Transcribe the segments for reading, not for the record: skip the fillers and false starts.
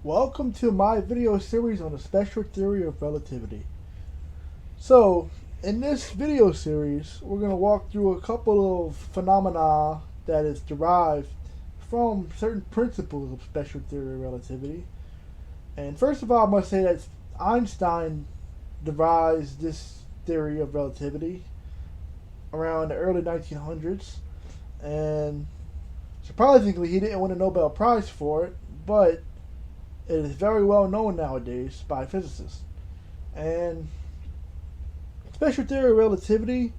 Welcome to my video series on the special theory of relativity. So, in this video series, we're going to walk through a couple of phenomena that is derived from certain principles of special theory of relativity. And first of all, I must say that Einstein devised this theory of relativity around the early 1900s. And surprisingly, he didn't win a Nobel Prize for it, but it is very well known nowadays by physicists. And special theory of relativity,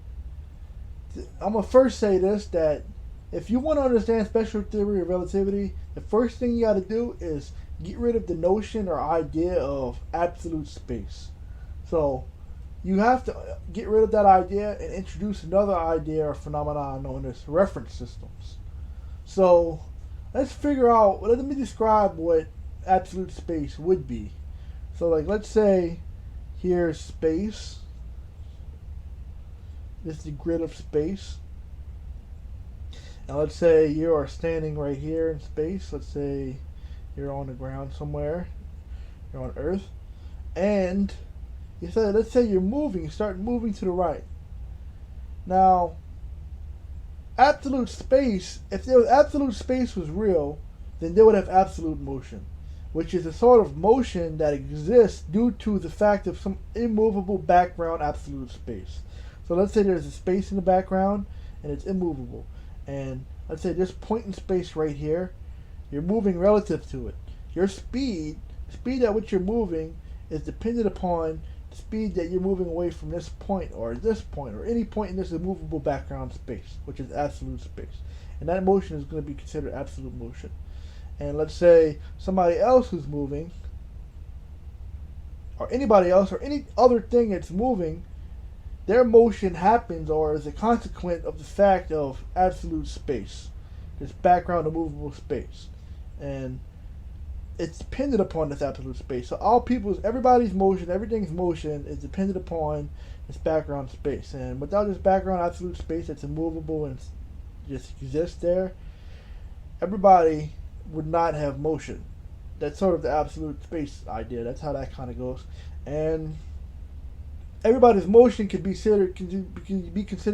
I'm going to first say this, that if you want to understand special theory of relativity, the first thing you got to do is get rid of the notion or idea of absolute space. So you have to get rid of that idea and introduce another idea or phenomenon known as reference systems. So let's figure out, let me describe what absolute space would be. So like, let's say here's space. This is the grid of space. And let's say you are standing right here in space. Let's say you're on the ground somewhere. You're on Earth. And let's say you're moving. You start moving to the right. Now, absolute space, if there was absolute space was real, then they would have absolute motion, which is a sort of motion that exists due to the fact of some immovable background absolute space. So let's say there's a space in the background and it's immovable. And let's say this point in space right here, you're moving relative to it. Your speed at which you're moving, is dependent upon the speed that you're moving away from this point or any point in this immovable background space, which is absolute space. And that motion is going to be considered absolute motion. And let's say somebody else who's moving, or anybody else, or any other thing that's moving, their motion happens or is a consequence of the fact of absolute space, this background immovable space. And it's dependent upon this absolute space. So everybody's motion, everything's motion is dependent upon this background space. And without this background absolute space that's immovable and just exists there, everybody would not have motion. That's sort of the absolute space idea. That's how that kind of goes. And everybody's motion can be considered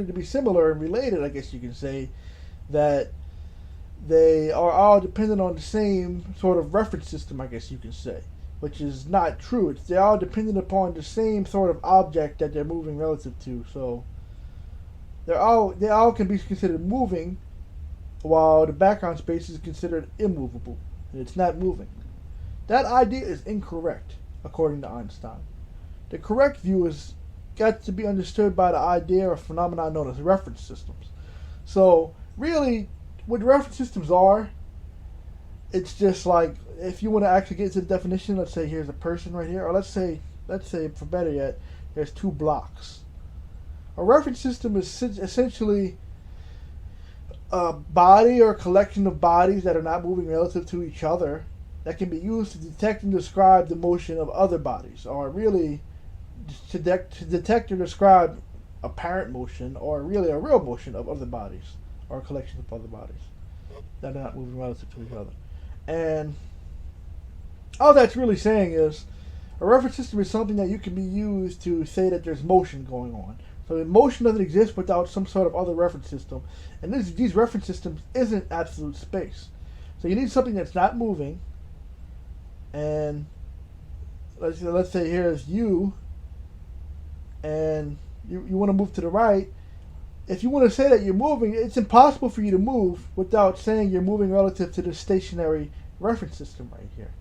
to be similar and related, I guess you can say, that they are all dependent on the same sort of reference system, I guess you can say, which is not true. They're all dependent upon the same sort of object that they're moving relative to. So they all can be considered moving, while the background space is considered immovable, and it's not moving. That idea is incorrect, according to Einstein. The correct view is got to be understood by the idea or phenomenon known as reference systems. So really, what reference systems are, it's just like, if you want to actually get into the definition, let's say here's a person right here, or let's say for better yet, there's two blocks. A reference system is essentially a body or collection of bodies that are not moving relative to each other that can be used to detect and describe the motion of other bodies, or really to detect or describe apparent motion, or really a real motion of other bodies, or a collection of other bodies that are not moving relative to each other. And all that's really saying is a reference system is something that you can be used to say that there's motion going on. So motion doesn't exist without some sort of other reference system. And these reference systems isn't absolute space. So you need something that's not moving. And let's say here's you, and you want to move to the right. If you want to say that you're moving, it's impossible for you to move without saying you're moving relative to the stationary reference system right here.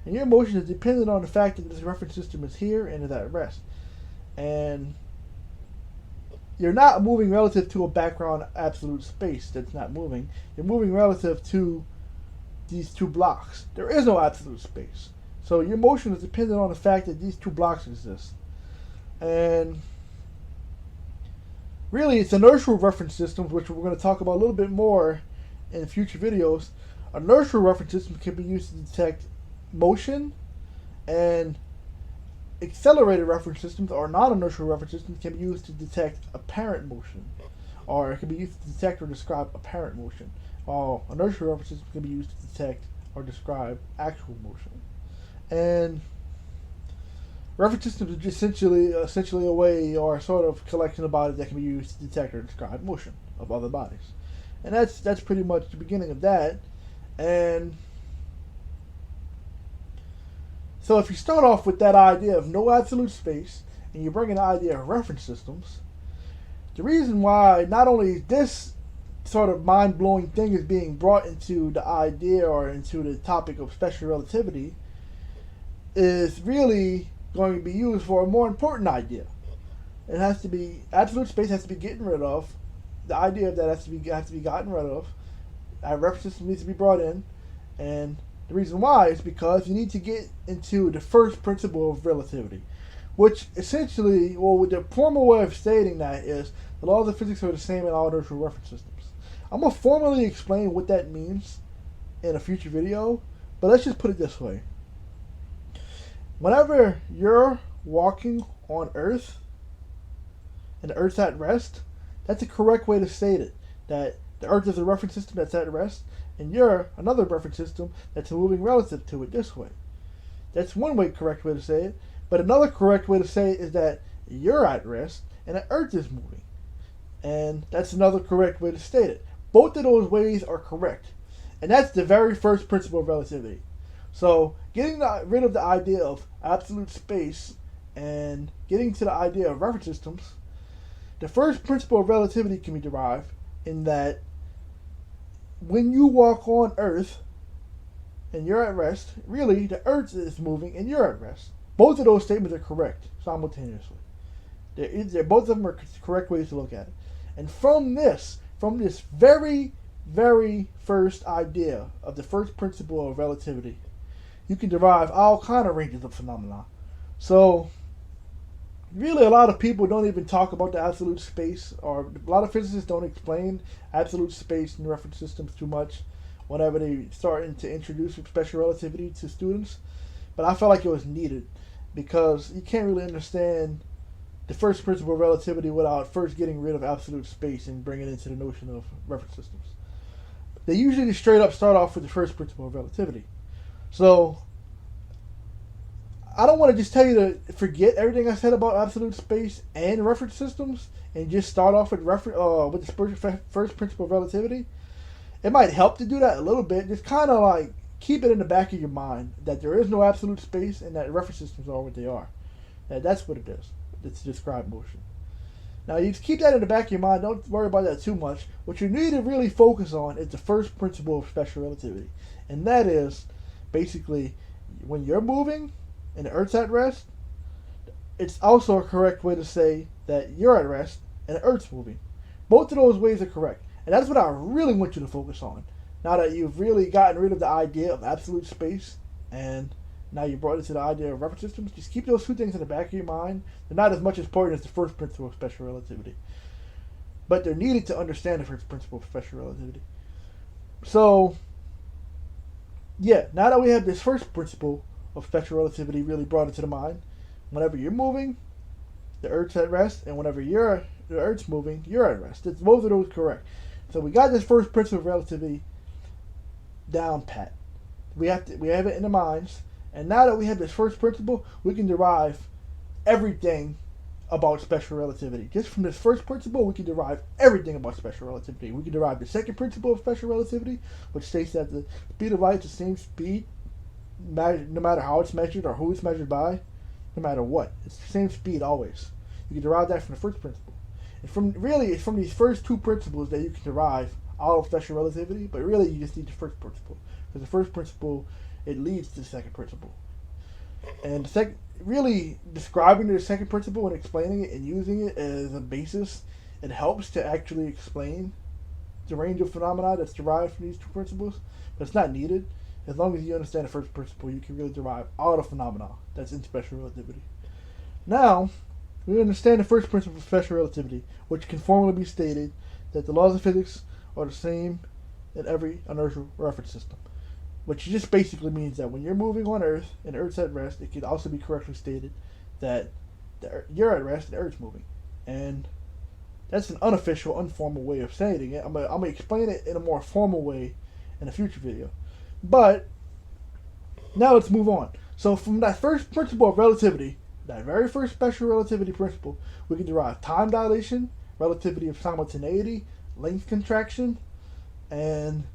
And your motion is dependent on the fact that this reference system is here and is at rest. And you're not moving relative to a background absolute space that's not moving. You're moving relative to these two blocks. There is no absolute space. So your motion is dependent on the fact that these two blocks exist. And really, it's inertial reference systems, which we're going to talk about a little bit more in future videos. Inertial reference systems can be used to detect motion, and accelerated reference systems or non-inertial reference systems can be used to detect apparent motion, or it can be used to detect or describe apparent motion, while inertial reference systems can be used to detect or describe actual motion. And reference systems are just essentially a way or a sort of collection of bodies that can be used to detect or describe motion of other bodies. And that's pretty much the beginning of that. And so if you start off with that idea of no absolute space and you bring in the idea of reference systems, the reason why not only this sort of mind-blowing thing is being brought into the idea or into the topic of special relativity is really going to be used for a more important idea. It has to be absolute space has to be getting rid of. The idea of that has to be gotten rid of. A reference system needs to be brought in, and the reason why is because you need to get into the first principle of relativity, which essentially, well, the formal way of stating that is the laws of physics are the same in all inertial reference systems. I'm gonna formally explain what that means in a future video, but let's just put it this way. Whenever you're walking on Earth and the Earth's at rest, that's a correct way to state it. That the Earth is a reference system that's at rest, and you're another reference system that's moving relative to it this way. That's one correct way to say it. But another correct way to say it is that you're at rest and the Earth is moving. And that's another correct way to state it. Both of those ways are correct. And that's the very first principle of relativity. So getting rid of the idea of absolute space and getting to the idea of reference systems, the first principle of relativity can be derived in that when you walk on Earth and you're at rest, really the Earth is moving and you're at rest. Both of those statements are correct simultaneously. Both of them are correct ways to look at it. And from this very, very first idea of the first principle of relativity, you can derive all kind of ranges of phenomena. So really a lot of people don't even talk about the absolute space, or a lot of physicists don't explain absolute space in reference systems too much whenever they start to introduce special relativity to students. But I felt like it was needed because you can't really understand the first principle of relativity without first getting rid of absolute space and bringing it into the notion of reference systems. They usually just straight up start off with the first principle of relativity. So I don't want to just tell you to forget everything I said about absolute space and reference systems and just start off with the first principle of relativity. It might help to do that a little bit. Just kind of like keep it in the back of your mind that there is no absolute space and that reference systems are what they are. That's what it is. It's to describe motion. Now you keep that in the back of your mind. Don't worry about that too much. What you need to really focus on is the first principle of special relativity, and that is basically when you're moving and the Earth's at rest, it's also a correct way to say that you're at rest and the Earth's moving. Both of those ways are correct. And that's what I really want you to focus on. Now that you've really gotten rid of the idea of absolute space and now you brought it to the idea of reference systems, just keep those two things in the back of your mind. They're not as much important as the first principle of special relativity. But they're needed to understand the first principle of special relativity. So, yeah, now that we have this first principle of special relativity really brought into the mind, whenever you're moving, the Earth's at rest, and whenever the Earth's moving, you're at rest. Both of those correct. So we got this first principle of relativity down pat. We have it in the minds, and now that we have this first principle, we can derive everything about special relativity. Just from this first principle, we can derive everything about special relativity. We can derive the second principle of special relativity, which states that the speed of light is the same speed no matter how it's measured or who it's measured by, no matter what. It's the same speed always. You can derive that from the first principle. And it's from these first two principles that you can derive all of special relativity, but really you just need the first principle. Because the first principle, it leads to the second principle. And really describing the second principle and explaining it and using it as a basis, it helps to actually explain the range of phenomena that's derived from these two principles, but it's not needed. As long as you understand the first principle, you can really derive all the phenomena that's in special relativity. Now, we understand the first principle of special relativity, which can formally be stated that the laws of physics are the same in every inertial reference system. Which just basically means that when you're moving on Earth and the Earth's at rest, it can also be correctly stated that you're at rest and the Earth's moving. And that's an unofficial, informal way of saying it. I'm gonna explain it in a more formal way in a future video. But now let's move on. So from that first principle of relativity, that very first special relativity principle, we can derive time dilation, relativity of simultaneity, length contraction, and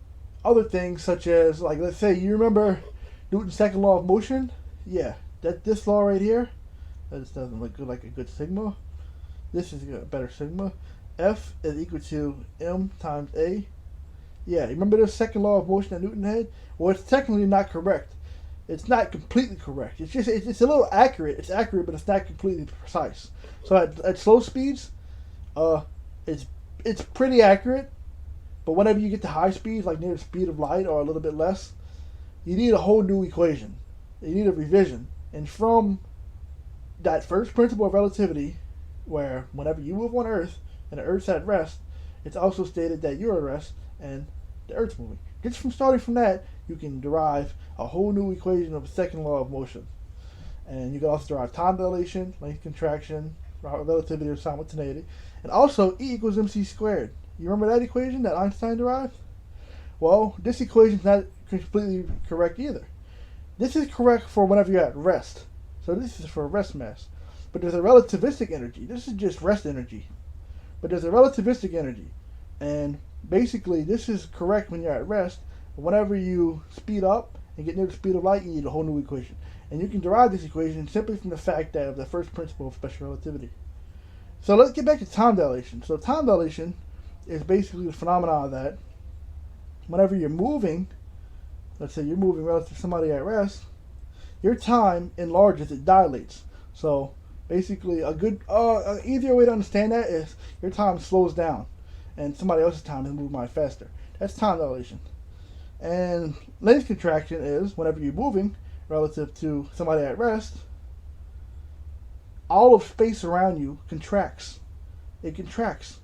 other things such as, like, let's say you remember Newton's second law of motion. Yeah, that this law right here, that just doesn't look good, like a good sigma. This is a better sigma. F is equal to m times a. Yeah, remember the second law of motion that Newton had? Well, it's technically not correct. It's not completely correct. It's a little accurate. It's accurate, but it's not completely precise. So at slow speeds, it's pretty accurate. But whenever you get to high speeds, like near the speed of light or a little bit less, you need a whole new equation. You need a revision. And from that first principle of relativity, where whenever you move on Earth and the Earth's at rest, it's also stated that you're at rest and the Earth's moving. Just from starting from that, you can derive a whole new equation of the second law of motion. And you can also derive time dilation, length contraction, relativity of simultaneity, and also E equals mc squared. You remember that equation that Einstein derived? Well, this equation is not completely correct either. This is correct for whenever you're at rest. So this is for rest mass. But there's a relativistic energy. This is just rest energy. But there's a relativistic energy. And basically, this is correct when you're at rest. But whenever you speed up and get near the speed of light, you need a whole new equation. And you can derive this equation simply from the fact that of the first principle of special relativity. So let's get back to time dilation. So time dilation is basically the phenomenon that whenever you're moving, let's say you're moving relative to somebody at rest, your time enlarges, it dilates. So basically a good, easier way to understand that is your time slows down and somebody else's time is moving much faster. That's time dilation. And length contraction is whenever you're moving relative to somebody at rest, all of space around you contracts. It contracts.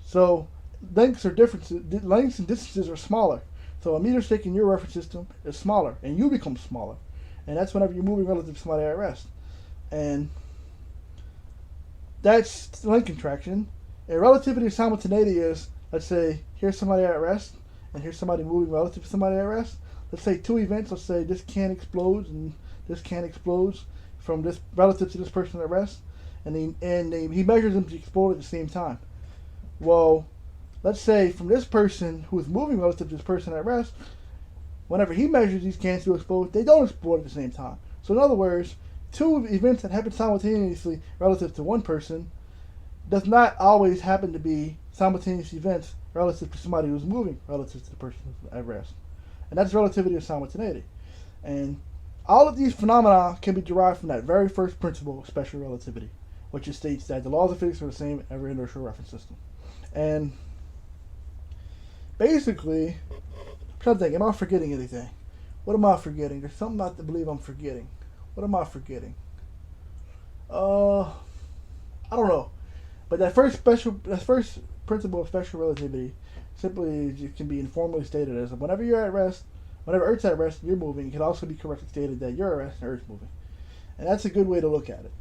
So lengths and distances are smaller. So a meter stick in your reference system is smaller, and you become smaller. And that's whenever you're moving relative to somebody at rest. And that's length contraction. And relativity of simultaneity is, let's say, here's somebody at rest, and here's somebody moving relative to somebody at rest. Let's say two events. Let's say this can explodes, and this can explodes from this relative to this person at rest. And he measures them to explode at the same time. Well, let's say from this person who is moving relative to this person at rest, whenever he measures these cans to explode, they don't explode at the same time. So in other words, two events that happen simultaneously relative to one person does not always happen to be simultaneous events relative to somebody who's moving relative to the person at rest. And that's relativity of simultaneity. And all of these phenomena can be derived from that very first principle of special relativity, which states that the laws of physics are the same in every inertial reference system. And basically, I'm trying to think, am I forgetting anything? What am I forgetting? There's something I believe I'm forgetting. What am I forgetting? I don't know. But that first principle of special relativity simply can be informally stated as whenever you're at rest, whenever Earth's at rest, you're moving. It can also be correctly stated that you're at rest and Earth's moving. And that's a good way to look at it.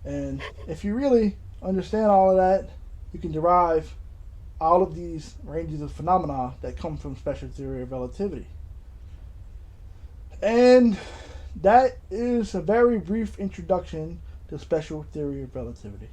And if you really understand all of that, you can derive all of these ranges of phenomena that come from special theory of relativity. And that is a very brief introduction to special theory of relativity.